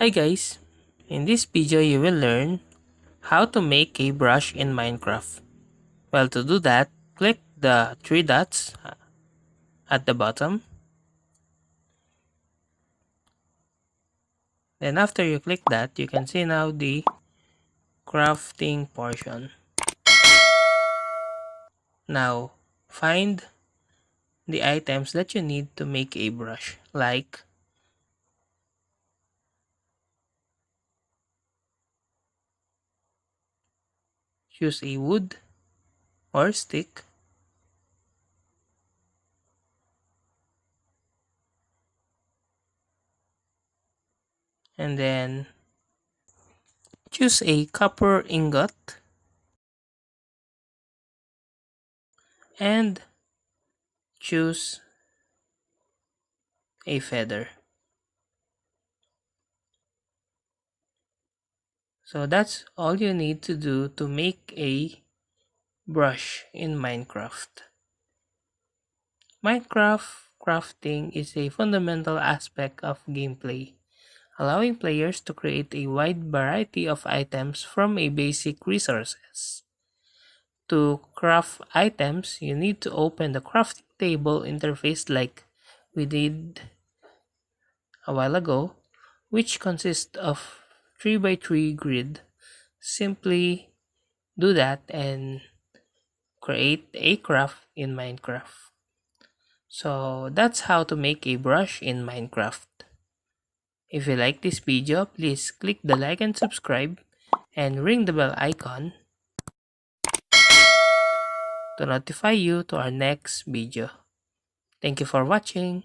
Hi guys, in this video you will learn how to make a brush in Minecraft. Well, to do that, click the three dots at the bottom. Then after you click that, you can see now the crafting portion. Now, find the items that you need to make a brush, like choose a wood or stick, and then choose a copper ingot and choose a feather. So that's all you need to do to make a brush in Minecraft. Minecraft crafting is a fundamental aspect of gameplay, allowing players to create a wide variety of items from a basic resources. To craft items, you need to open the crafting table interface like we did a while ago, which consists of 3 by 3 grid. Simply do that and create a craft in Minecraft. So that's how to make a brush in Minecraft. If you like this video, please click the like and subscribe and ring the bell icon to notify you to our next video. Thank you for watching.